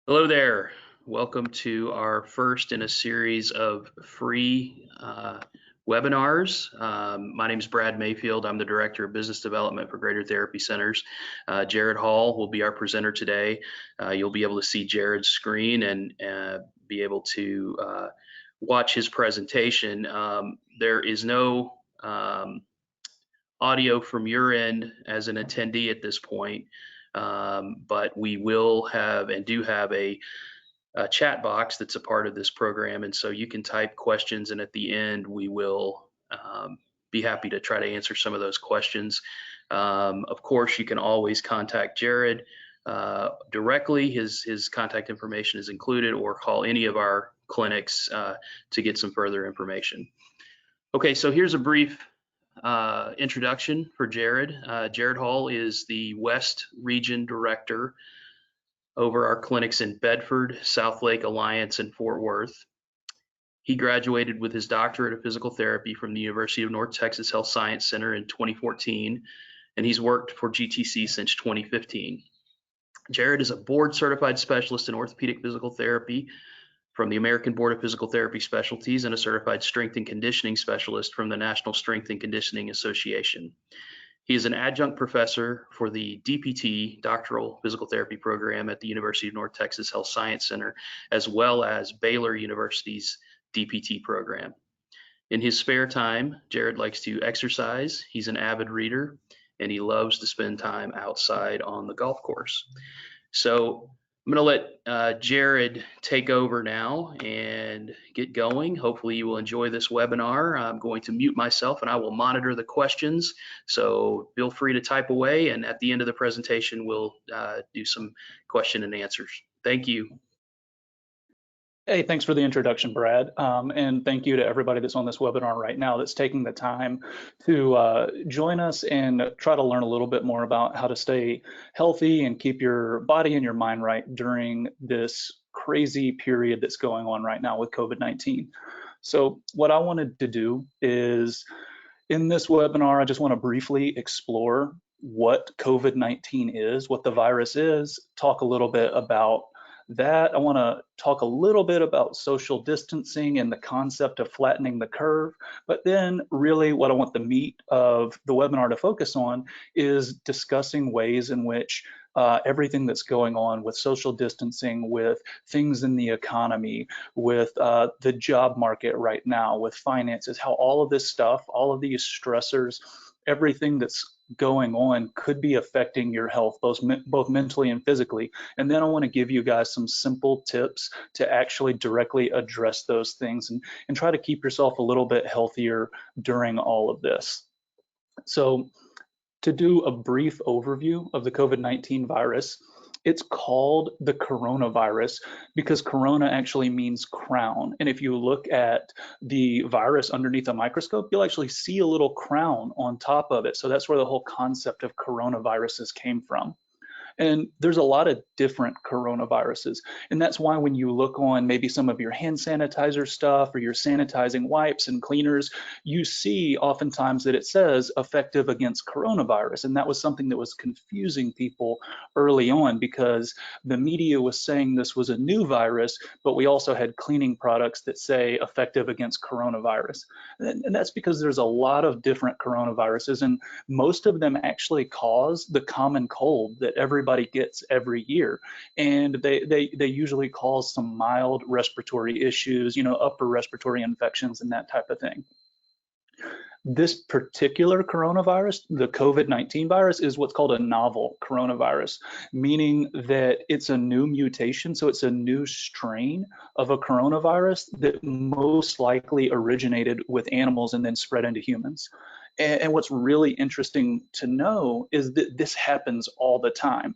Hello there. Welcome to our first in a series of free webinars. My name is Brad Mayfield. I'm the Director of Business Development for Greater Therapy Centers. Jarod Hall will be our presenter today. You'll be able to see Jarod's screen and be able to watch his presentation. There is no audio from your end as an attendee at this point, but we will have and do have a chat box that's a part of this program, and so you can type questions, and at the end we will be happy to try to answer some of those questions. Of course, you can always contact Jarod directly. His contact information is included, or call any of our clinics to get some further information. Okay, so here's a brief introduction for Jarod. Jarod Hall is the West Region Director over our clinics in Bedford, Southlake, Alliance, and Fort Worth. He graduated with his doctorate of physical therapy from the University of North Texas Health Science Center in 2014, and he's worked for GTC since 2015. Jarod is a board certified specialist in orthopedic physical therapy from the American Board of Physical Therapy Specialties and a certified strength and conditioning specialist from the National Strength and Conditioning Association. He is an adjunct professor for the DPT, Doctoral Physical Therapy Program at the University of North Texas Health Science Center, as well as Baylor University's DPT program. In his spare time, Jarod likes to exercise, he's an avid reader, and he loves to spend time outside on the golf course. So I'm going to let Jarod take over now and get going. Hopefully you will enjoy this webinar. I'm going to mute myself and I will monitor the questions. So feel free to type away, and at the end of the presentation, we'll do some question and answers. Thank you. Hey, thanks for the introduction, Brad. And thank you to everybody that's on this webinar right now that's taking the time to join us and try to learn a little bit more about how to stay healthy and keep your body and your mind right during this crazy period that's going on right now with COVID-19. So what I wanted to do is, in this webinar, I just want to briefly explore what COVID-19 is, what the virus is, talk a little bit about that. I want to talk a little bit about social distancing and the concept of flattening the curve, but then really what I want the meat of the webinar to focus on is discussing ways in which everything that's going on with social distancing, with things in the economy, with the job market right now, with finances, how all of this stuff, all of these stressors, everything that's going on could be affecting your health, both mentally and physically. And then I want to give you guys some simple tips to actually directly address those things and try to keep yourself a little bit healthier during all of this. So to do a brief overview of the COVID-19 virus, it's called the coronavirus because corona actually means crown. And if you look at the virus underneath a microscope, you'll actually see a little crown on top of it. So that's where the whole concept of coronaviruses came from. And there's a lot of different coronaviruses. And that's why when you look on maybe some of your hand sanitizer stuff or your sanitizing wipes and cleaners, you see oftentimes that it says effective against coronavirus. And that was something that was confusing people early on because the media was saying this was a new virus, but we also had cleaning products that say effective against coronavirus. And that's because there's a lot of different coronaviruses, and most of them actually cause the common cold that everybody gets every year, and they usually cause some mild respiratory issues, upper respiratory infections and that type of thing. This particular coronavirus, the COVID-19 virus, is what's called a novel coronavirus, meaning that it's a new mutation, so it's a new strain of a coronavirus that most likely originated with animals and then spread into humans. And what's really interesting to know is that this happens all the time.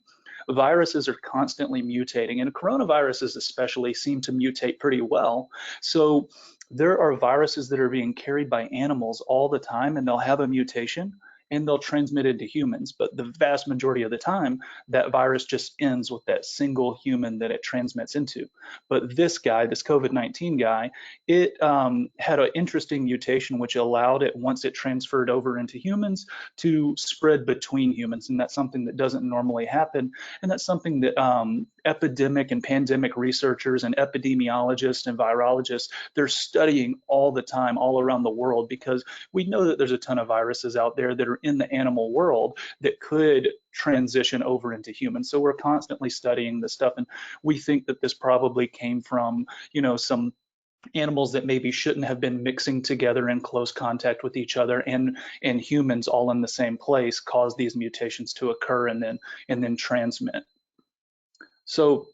Viruses are constantly mutating, and coronaviruses especially seem to mutate pretty well. So there are viruses that are being carried by animals all the time, and they'll have a mutation and they'll transmit it to humans. But the vast majority of the time, that virus just ends with that single human that it transmits into. But this guy, this COVID-19 guy, it had an interesting mutation which allowed it, once it transferred over into humans, to spread between humans. And that's something that doesn't normally happen. And that's something that epidemic and pandemic researchers and epidemiologists and virologists, they're studying all the time, all around the world, because we know that there's a ton of viruses out there that are in the animal world that could transition over into humans. So we're constantly studying this stuff, and we think that this probably came from, some animals that maybe shouldn't have been mixing together in close contact with each other, and humans all in the same place cause these mutations to occur and then transmit. So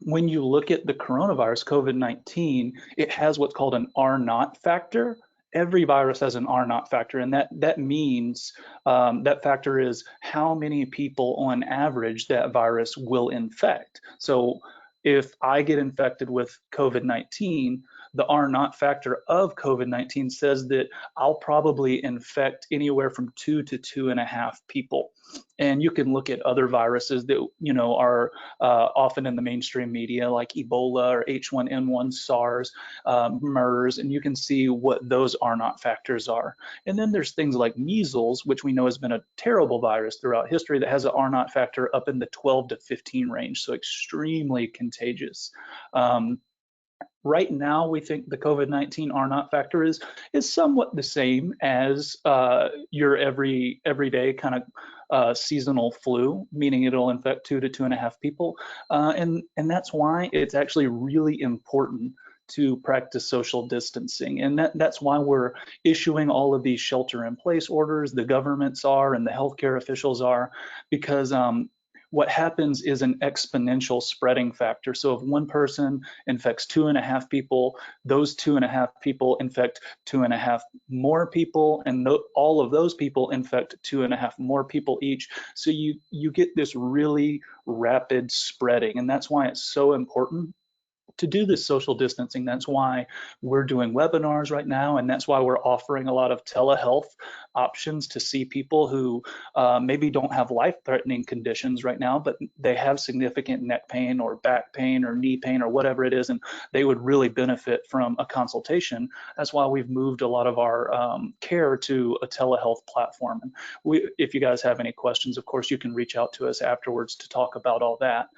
when you look at the coronavirus, COVID-19, it has what's called an R0 factor. Every virus has an R0 factor, and that means that factor is how many people on average that virus will infect. So if I get infected with COVID-19, the R0 factor of COVID-19 says that I'll probably infect anywhere from 2 to 2.5 people. And you can look at other viruses that are often in the mainstream media, like Ebola or H1N1, SARS, MERS, and you can see what those R0 factors are. And then there's things like measles, which we know has been a terrible virus throughout history, that has an R0 factor up in the 12 to 15 range, so extremely contagious. Right now, we think the COVID-19 R0 factor is somewhat the same as your everyday kind of seasonal flu, meaning it'll infect 2 to 2.5 people, and that's why it's actually really important to practice social distancing, and that's why we're issuing all of these shelter-in-place orders. The governments are, and the healthcare officials are, because what happens is an exponential spreading factor. So if one person infects 2.5 people, those 2.5 people infect 2.5 more people, and all of those people infect 2.5 more people each. So you get this really rapid spreading, and that's why it's so important to do this social distancing. That's why we're doing webinars right now, and that's why we're offering a lot of telehealth options to see people who maybe don't have life-threatening conditions right now, but they have significant neck pain or back pain or knee pain or whatever it is, and they would really benefit from a consultation. That's why we've moved a lot of our care to a telehealth platform. And if you guys have any questions, of course, you can reach out to us afterwards to talk about all that.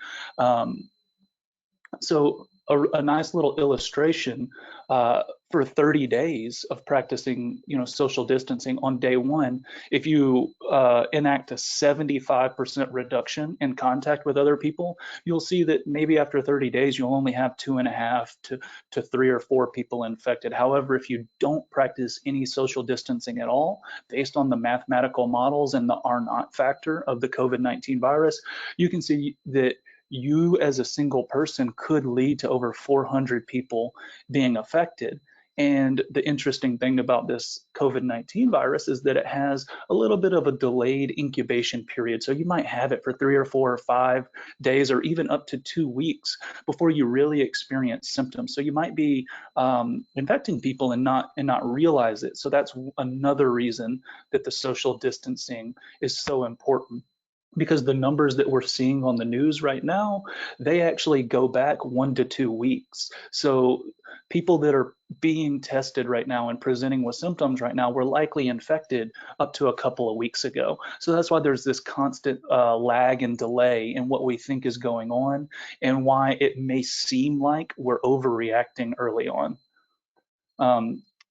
So a nice little illustration for 30 days of practicing, social distancing. On day one, if you enact a 75% reduction in contact with other people, you'll see that maybe after 30 days, you'll only have 2.5 to 3 or 4 people infected. However, if you don't practice any social distancing at all, based on the mathematical models and the R0 factor of the COVID-19 virus, you can see that you as a single person could lead to over 400 people being affected. And the interesting thing about this COVID-19 virus is that it has a little bit of a delayed incubation period. So you might have it for 3 or 4 or 5 days, or even up to 2 weeks before you really experience symptoms. So you might be infecting people and not realize it. So that's another reason that the social distancing is so important, because the numbers that we're seeing on the news right now, they actually go back 1 to 2 weeks. So people that are being tested right now and presenting with symptoms right now were likely infected up to a couple of weeks ago. So that's why there's this constant lag and delay in what we think is going on, and why it may seem like we're overreacting early on.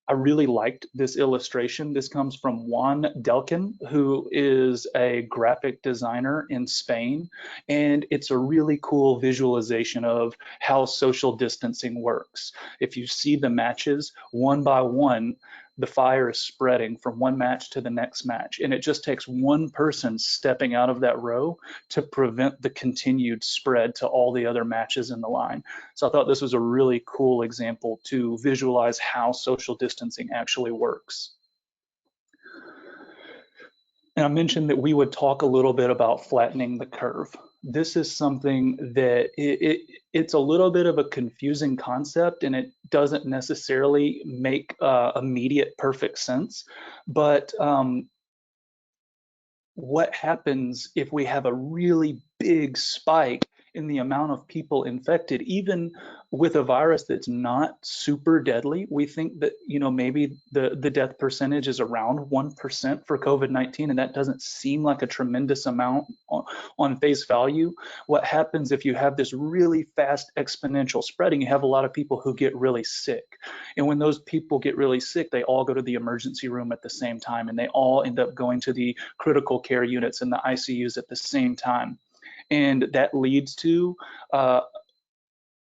I really liked this illustration. This comes from Juan Delkin, who is a graphic designer in Spain, and it's a really cool visualization of how social distancing works. If you see the matches one by one, the fire is spreading from one match to the next match, and it just takes one person stepping out of that row to prevent the continued spread to all the other matches in the line. So I thought this was a really cool example to visualize how social distancing actually works. And I mentioned that we would talk a little bit about flattening the curve. This is something that it's a little bit of a confusing concept, and it doesn't necessarily make immediate perfect sense. But what happens if we have a really big spike in the amount of people infected, even with a virus that's not super deadly. We think that, maybe the death percentage is around 1% for COVID-19, and that doesn't seem like a tremendous amount on face value. What happens if you have this really fast exponential spreading? You have a lot of people who get really sick. And when those people get really sick, they all go to the emergency room at the same time, and they all end up going to the critical care units and the ICUs at the same time. And that leads to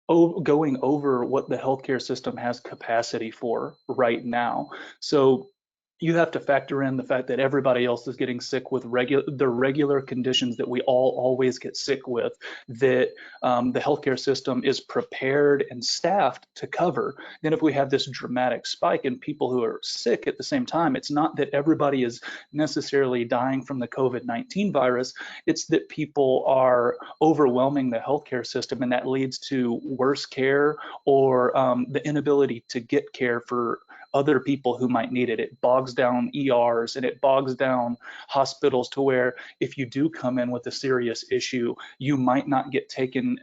going over what the healthcare system has capacity for right now. So you have to factor in the fact that everybody else is getting sick with the regular conditions that we all always get sick with, that the healthcare system is prepared and staffed to cover. Then if we have this dramatic spike in people who are sick at the same time, it's not that everybody is necessarily dying from the COVID-19 virus, it's that people are overwhelming the healthcare system, and that leads to worse care or the inability to get care for other people who might need it. It bogs down ERs and it bogs down hospitals to where if you do come in with a serious issue, you might not get taken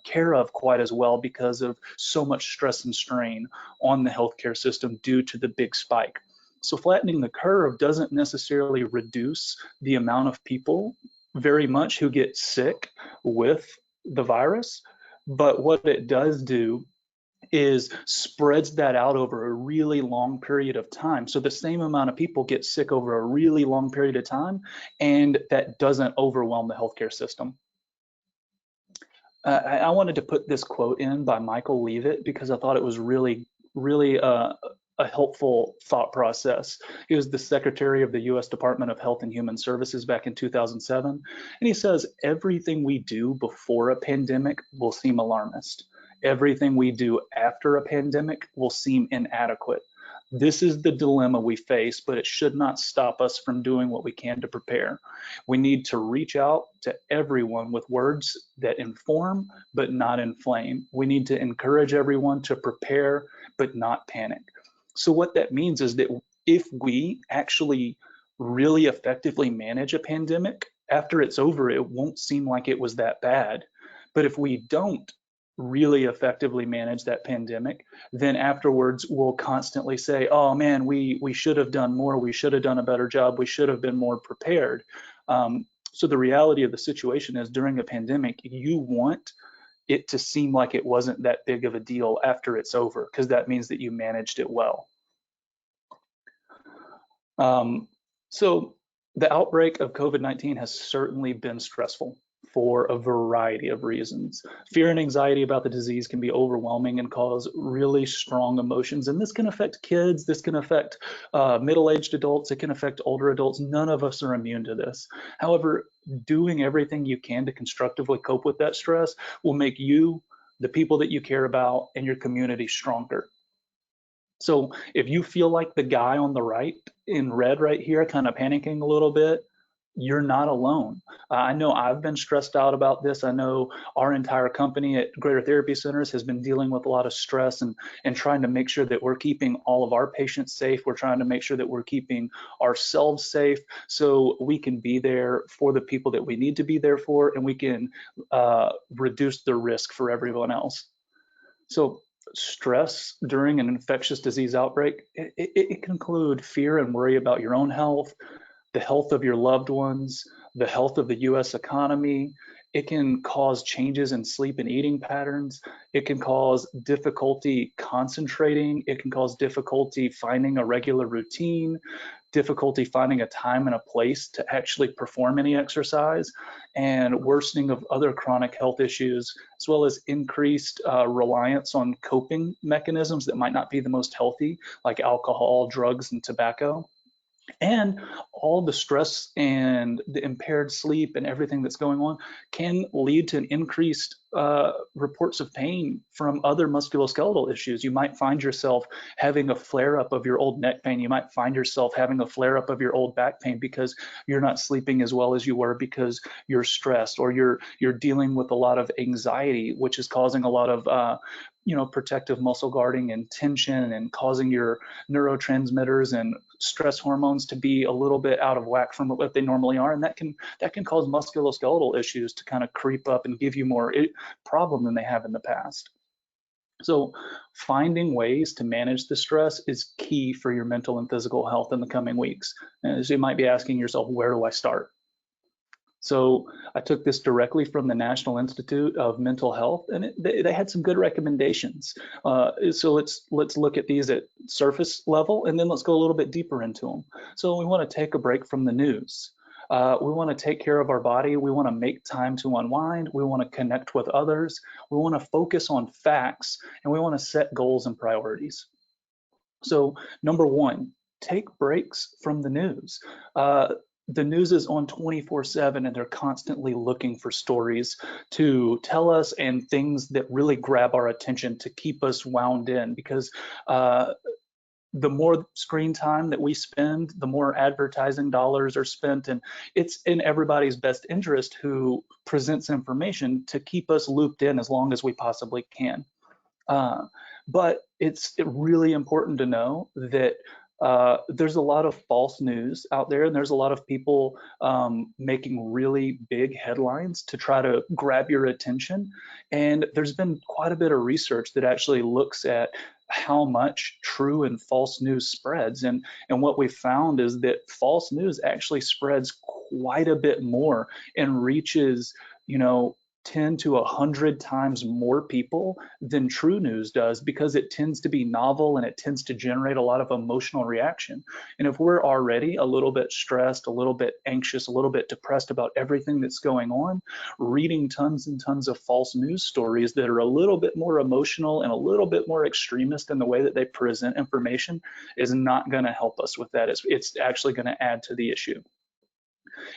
care of quite as well because of so much stress and strain on the healthcare system due to the big spike. So flattening the curve doesn't necessarily reduce the amount of people very much who get sick with the virus, but what it does do is spreads that out over a really long period of time. So the same amount of people get sick over a really long period of time, and that doesn't overwhelm the healthcare system. I wanted to put this quote in by Michael Leavitt because I thought it was really a helpful thought process. He was the Secretary of the U.S. Department of Health and Human Services back in 2007, and he says, everything we do before a pandemic will seem alarmist. Everything we do after a pandemic will seem inadequate. This is the dilemma we face, but it should not stop us from doing what we can to prepare. We need to reach out to everyone with words that inform but not inflame. We need to encourage everyone to prepare but not panic. So what that means is that if we actually really effectively manage a pandemic, after it's over, it won't seem like it was that bad. But if we don't really effectively manage that pandemic, then afterwards we'll constantly say, oh man, we should have done more, we should have done a better job, we should have been more prepared. So the reality of the situation is, during a pandemic, you want it to seem like it wasn't that big of a deal after it's over, because that means that you managed it well. So the outbreak of COVID-19 has certainly been stressful for a variety of reasons. Fear and anxiety about the disease can be overwhelming and cause really strong emotions. And this can affect kids, this can affect middle-aged adults, it can affect older adults. None of us are immune to this. However, doing everything you can to constructively cope with that stress will make you, the people that you care about, and your community stronger. So if you feel like the guy on the right in red right here, kind of panicking a little bit, you're not alone. I know I've been stressed out about this. I know our entire company at Greater Therapy Centers has been dealing with a lot of stress and trying to make sure that we're keeping all of our patients safe. We're trying to make sure that we're keeping ourselves safe so we can be there for the people that we need to be there for, and we can reduce the risk for everyone else. So stress during an infectious disease outbreak, it can include fear and worry about your own health, the health of your loved ones, the health of the US economy. It can cause changes in sleep and eating patterns. It can cause difficulty concentrating. It can cause difficulty finding a regular routine, difficulty finding a time and a place to actually perform any exercise, and worsening of other chronic health issues, as well as increased reliance on coping mechanisms that might not be the most healthy, like alcohol, drugs, and tobacco. And all the stress and the impaired sleep and everything that's going on can lead to an increased reports of pain from other musculoskeletal issues. You might find yourself having a flare-up of your old neck pain. You might find yourself having a flare-up of your old back pain because you're not sleeping as well as you were because you're stressed, or you're dealing with a lot of anxiety, which is causing a lot of protective muscle guarding and tension and causing your neurotransmitters and stress hormones to be a little bit out of whack from what they normally are, and that can cause musculoskeletal issues to kind of creep up and give you more problem than they have in the past. So finding ways to manage the stress is key for your mental and physical health in the coming weeks. As you might be asking yourself, where do I start? So I took this directly from the National Institute of Mental Health, and they had some good recommendations. So let's look at these at surface level, and then let's go a little bit deeper into them. So we want to take a break from the news. We want to take care of our body. We want to make time to unwind. We want to connect with others. We want to focus on facts, and we want to set goals and priorities. So number one, take breaks from the news. The news is on 24/7, and they're constantly looking for stories to tell us and things that really grab our attention to keep us wound in, because the more screen time that we spend, the more advertising dollars are spent, and it's in everybody's best interest who presents information to keep us looped in as long as we possibly can. But it's really important to know that there's a lot of false news out there, and there's a lot of people making really big headlines to try to grab your attention. And there's been quite a bit of research that actually looks at how much true and false news spreads. And what we found is that false news actually spreads quite a bit more and reaches, 10 to 100 times more people than true news does, because it tends to be novel and it tends to generate a lot of emotional reaction. And if we're already a little bit stressed, a little bit anxious, a little bit depressed about everything that's going on, reading tons and tons of false news stories that are a little bit more emotional and a little bit more extremist in the way that they present information is not going to help us with that. It's actually going to add to the issue.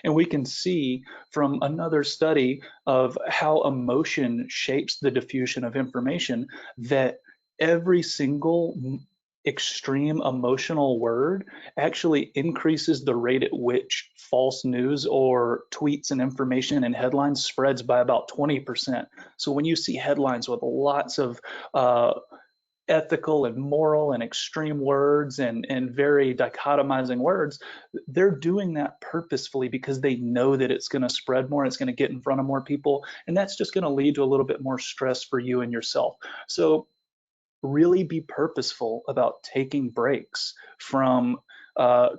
And we can see from another study of how emotion shapes the diffusion of information that every single extreme emotional word actually increases the rate at which false news or tweets and information and headlines spreads by about 20%. So when you see headlines with lots of ethical and moral and extreme words and very dichotomizing words, they're doing that purposefully because they know that it's going to spread more, it's going to get in front of more people, and that's just going to lead to a little bit more stress for you and yourself. So really be purposeful about taking breaks from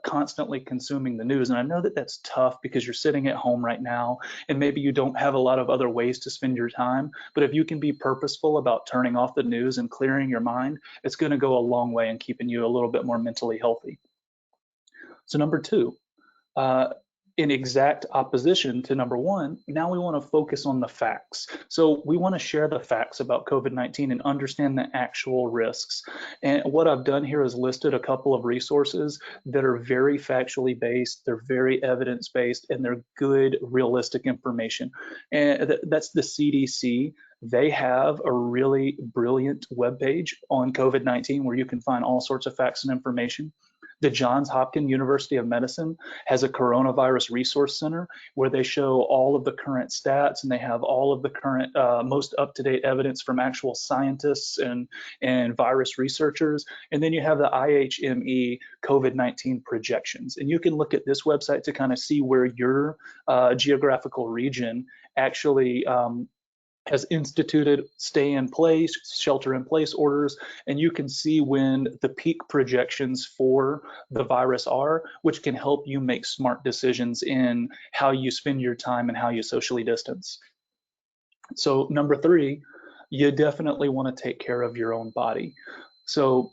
constantly consuming the news. And I know that that's tough because you're sitting at home right now and maybe you don't have a lot of other ways to spend your time. But if you can be purposeful about turning off the news and clearing your mind, it's going to go a long way in keeping you a little bit more mentally healthy. So number two, in exact opposition to number one, now we want to focus on the facts. So we want to share the facts about COVID-19 and understand the actual risks. And what I've done here is listed a couple of resources that are very factually based, they're very evidence-based, and they're good, realistic information. And that's the CDC. They have a really brilliant webpage on COVID-19 where you can find all sorts of facts and information. The Johns Hopkins University of Medicine has a coronavirus resource center where they show all of the current stats, and they have all of the current most up-to-date evidence from actual scientists and virus researchers. And then you have the IHME COVID-19 projections. And you can look at this website to kind of see where your geographical region actually has instituted stay in place, shelter in place orders, and you can see when the peak projections for the virus are, which can help you make smart decisions in how you spend your time and how you socially distance. So number three, you definitely want to take care of your own body. So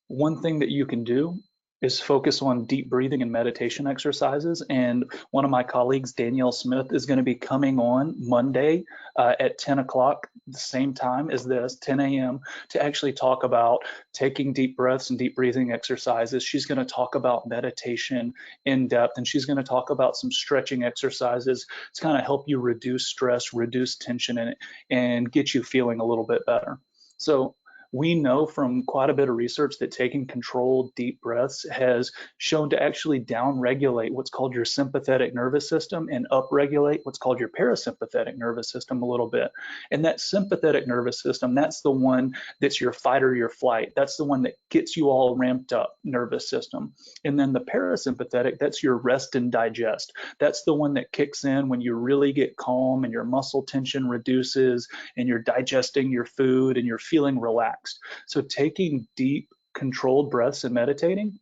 one thing that you can do is focus on deep breathing and meditation exercises. And one of my colleagues, Danielle Smith, is going to be coming on Monday at 10 o'clock, the same time as this, 10 a.m., to actually talk about taking deep breaths and deep breathing exercises. She's going to talk about meditation in depth, and she's going to talk about some stretching exercises to kind of help you reduce stress, reduce tension, and get you feeling a little bit better. So We know from quite a bit of research that taking controlled deep breaths has shown to actually downregulate what's called your sympathetic nervous system and upregulate what's called your parasympathetic nervous system a little bit. And that sympathetic nervous system, that's the one that's your fight or your flight. That's the one that gets you all ramped up nervous system. And then the parasympathetic, that's your rest and digest. That's the one that kicks in when you really get calm and your muscle tension reduces and you're digesting your food and you're feeling relaxed. So taking deep controlled breaths and meditating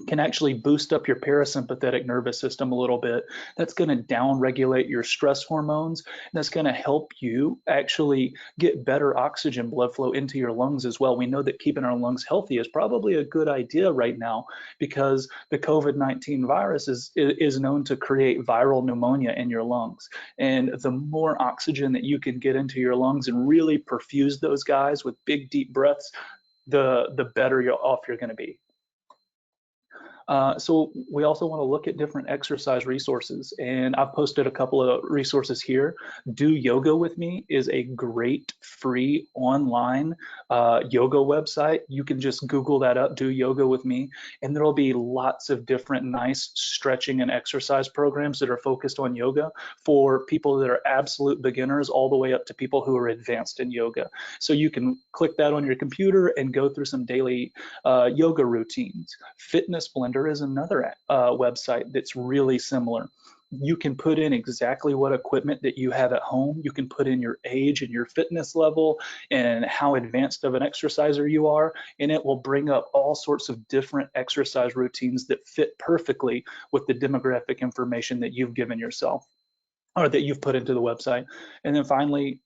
can actually boost up your parasympathetic nervous system a little bit. That's going to down regulate your stress hormones. And that's going to help you actually get better oxygen blood flow into your lungs as well. We know that keeping our lungs healthy is probably a good idea right now because the COVID-19 virus is known to create viral pneumonia in your lungs. And the more oxygen that you can get into your lungs and really perfuse those guys with big deep breaths, the better off you're going to be. So we also want to look at different exercise resources, and I've posted a couple of resources here. Do Yoga With Me is a great free online yoga website. You can just Google that up, Do Yoga With Me, and there'll be lots of different nice stretching and exercise programs that are focused on yoga for people that are absolute beginners all the way up to people who are advanced in yoga. So you can click that on your computer and go through some daily yoga routines. Fitness Blender is another website that's really similar. You can put in exactly what equipment that you have at home. You can put in your age and your fitness level and how advanced of an exerciser you are, and it will bring up all sorts of different exercise routines that fit perfectly with the demographic information that you've given yourself, or that you've put into the website. And then finally,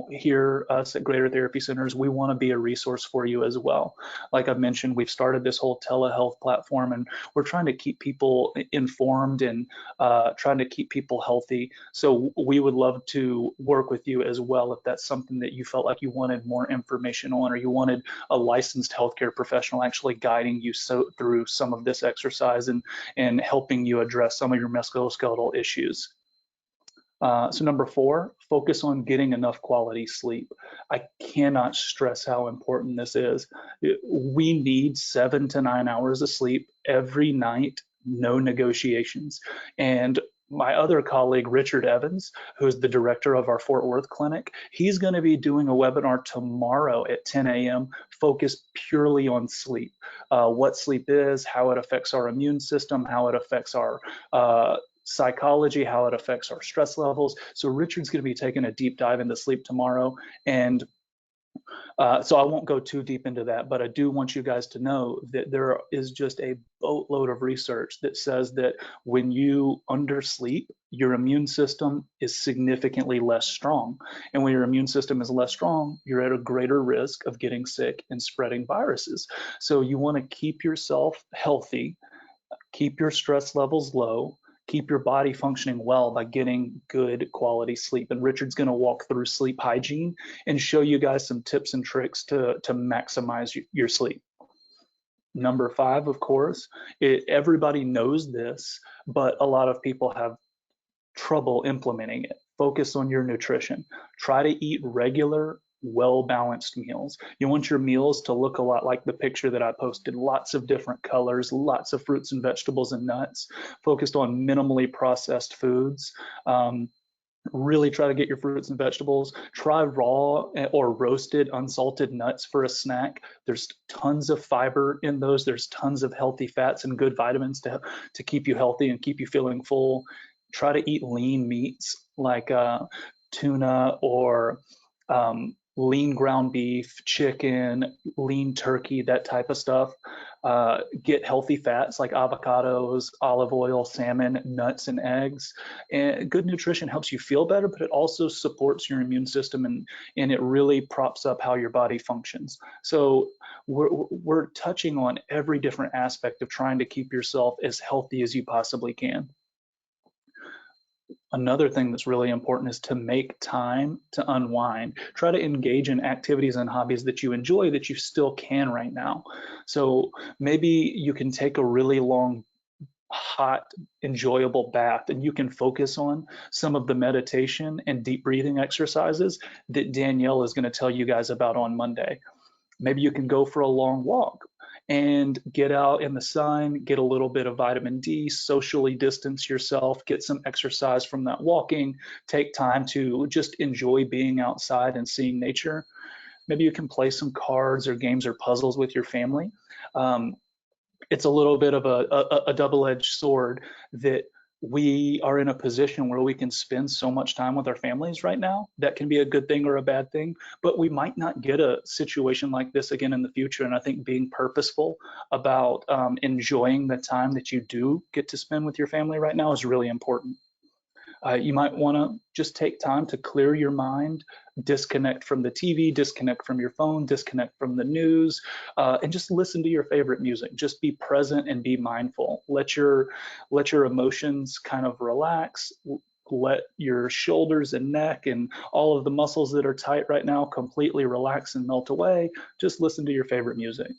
here us at Greater Therapy Centers, we want to be a resource for you as well. Like I've mentioned, we've started this whole telehealth platform, and we're trying to keep people informed and trying to keep people healthy. So we would love to work with you as well if that's something that you felt like you wanted more information on, or you wanted a licensed healthcare professional actually guiding you through some of this exercise and helping you address some of your musculoskeletal issues. So number 4, focus on getting enough quality sleep. I cannot stress how important this is. We need 7 to 9 hours of sleep every night, no negotiations. And my other colleague, Richard Evans, who is the director of our Fort Worth clinic, he's going to be doing a webinar tomorrow at 10 a.m. focused purely on sleep. What sleep is, how it affects our immune system, how it affects our psychology, how it affects our stress levels. So Richard's going to be taking a deep dive into sleep tomorrow. And so I won't go too deep into that, but I do want you guys to know that there is just a boatload of research that says that when you undersleep, your immune system is significantly less strong. And when your immune system is less strong, you're at a greater risk of getting sick and spreading viruses. So you want to keep yourself healthy, keep your stress levels low, keep your body functioning well by getting good quality sleep. And Richard's going to walk through sleep hygiene and show you guys some tips and tricks to maximize your sleep. Number 5, of course, everybody knows this, but a lot of people have trouble implementing it. Focus on your nutrition. Try to eat regular, well-balanced meals. You want your meals to look a lot like the picture that I posted. Lots of different colors, lots of fruits and vegetables and nuts, focused on minimally processed foods. Really try to get your fruits and vegetables. Try raw or roasted unsalted nuts for a snack. There's tons of fiber in those. There's tons of healthy fats and good vitamins to keep you healthy and keep you feeling full. Try to eat lean meats like tuna or lean ground beef, chicken, lean turkey, that type of stuff. Get healthy fats like avocados, olive oil, salmon, nuts, and eggs. And good nutrition helps you feel better, but it also supports your immune system and it really props up how your body functions. So we're touching on every different aspect of trying to keep yourself as healthy as you possibly can. Another thing that's really important is to make time to unwind. Try to engage in activities and hobbies that you enjoy that you still can right now. So maybe you can take a really long, hot, enjoyable bath and you can focus on some of the meditation and deep breathing exercises that Danielle is going to tell you guys about on Monday. Maybe you can go for a long walk and get out in the sun, get a little bit of vitamin D, socially distance yourself, get some exercise from that walking, take time to just enjoy being outside and seeing nature. Maybe you can play some cards or games or puzzles with your family. Um, it's a little bit of a double-edged sword that we are in a position where we can spend so much time with our families right now. That can be a good thing or a bad thing, but we might not get a situation like this again in the future. And I think being purposeful about enjoying the time that you do get to spend with your family right now is really important. You might want to just take time to clear your mind, disconnect from the TV, disconnect from your phone, disconnect from the news, and just listen to your favorite music. Just be present and be mindful. Let your emotions kind of relax. Let your shoulders and neck and all of the muscles that are tight right now completely relax and melt away. Just listen to your favorite music.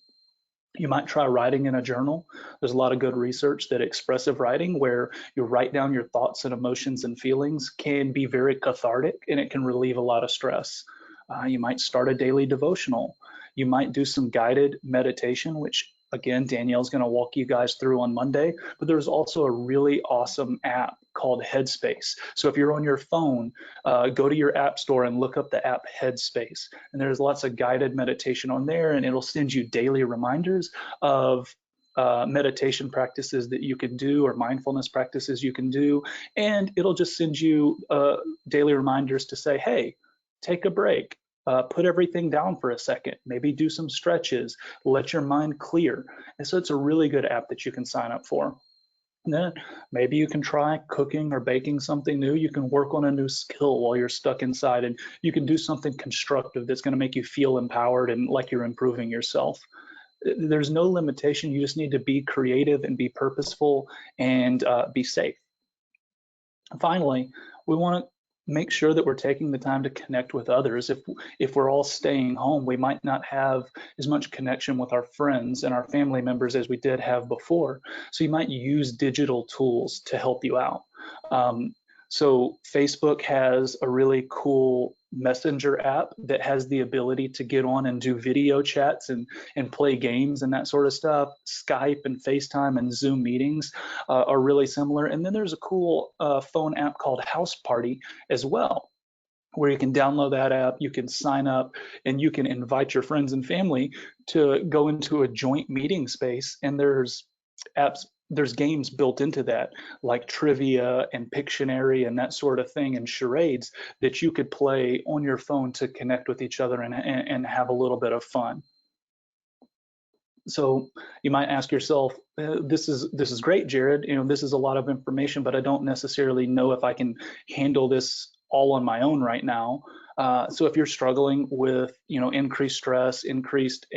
You might try writing in a journal. There's a lot of good research that expressive writing, where you write down your thoughts and emotions and feelings, can be very cathartic and it can relieve a lot of stress. You might start a daily devotional. You might do some guided meditation, which again, Danielle's going to walk you guys through on Monday. But there's also a really awesome app called Headspace. So if you're on your phone, go to your app store and look up the app Headspace. And there's lots of guided meditation on there, and it'll send you daily reminders of meditation practices that you can do or mindfulness practices you can do. And it'll just send you daily reminders to say, hey, take a break. Put everything down for a second, maybe do some stretches, let your mind clear. And so it's a really good app that you can sign up for. And then maybe you can try cooking or baking something new. You can work on a new skill while you're stuck inside, and you can do something constructive that's going to make you feel empowered and like you're improving yourself. There's no limitation. You just need to be creative and be purposeful and be safe. Finally, we want to make sure that we're taking the time to connect with others. If we're all staying home, we might not have as much connection with our friends and our family members as we did have before. So you might use digital tools to help you out. So Facebook has a really cool messenger app that has the ability to get on and do video chats and play games and that sort of stuff. Skype and FaceTime and Zoom meetings are really similar. And then there's a cool phone app called House Party as well, where you can download that app, you can sign up, and you can invite your friends and family to go into a joint meeting space. And there's games built into that, like trivia and Pictionary and that sort of thing, and charades that you could play on your phone to connect with each other and have a little bit of fun. So you might ask yourself, this is great, Jarod. This is a lot of information, but I don't necessarily know if I can handle this all on my own right now. So if you're struggling with, increased stress, increased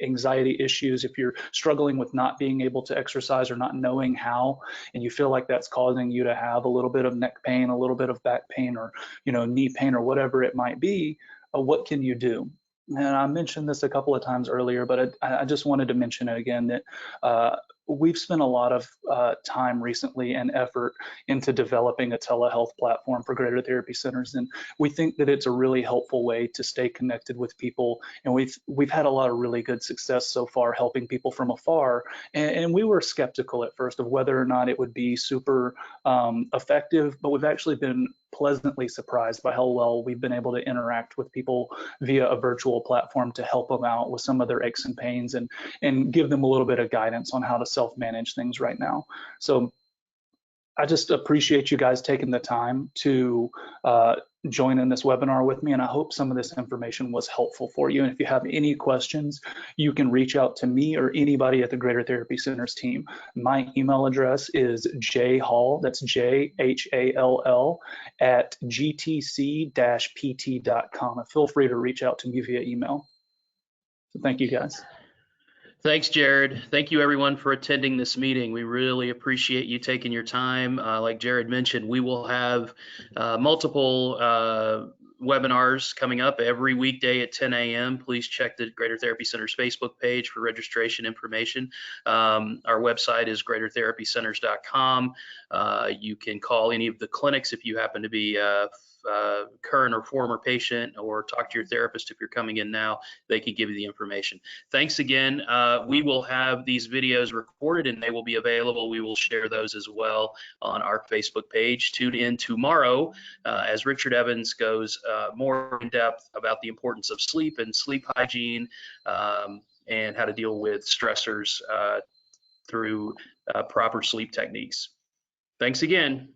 anxiety issues, if you're struggling with not being able to exercise or not knowing how, and you feel like that's causing you to have a little bit of neck pain, a little bit of back pain, or, knee pain, or whatever it might be, what can you do? And I mentioned this a couple of times earlier, but I just wanted to mention it again, that we've spent a lot of time recently and effort into developing a telehealth platform for Greater Therapy Centers, and we think that it's a really helpful way to stay connected with people. And we've had a lot of really good success so far helping people from afar. And we were skeptical at first of whether or not it would be super effective, but we've actually been pleasantly surprised by how well we've been able to interact with people via a virtual platform to help them out with some of their aches and pains and give them a little bit of guidance on how to self-manage things right now. So I just appreciate you guys taking the time to join in this webinar with me, and I hope some of this information was helpful for you. And if you have any questions, you can reach out to me or anybody at the Greater Therapy Centers team. My email address is jhall, that's JHALL, at gtc-pt.com. Feel free to reach out to me via email. So thank you, guys. Thanks, Jarod. Thank you, everyone, for attending this meeting. We really appreciate you taking your time. Like Jarod mentioned, we will have multiple webinars coming up every weekday at 10 a.m. Please check the Greater Therapy Centers Facebook page for registration information. Our website is greatertherapycenters.com. You can call any of the clinics if you happen to be current or former patient, or talk to your therapist if you're coming in now. They could give you the information. Thanks again. We will have these videos recorded and they will be available. We will share those as well on our Facebook page. Tune in tomorrow as Richard Evans goes more in depth about the importance of sleep and sleep hygiene, and how to deal with stressors through proper sleep techniques. Thanks again.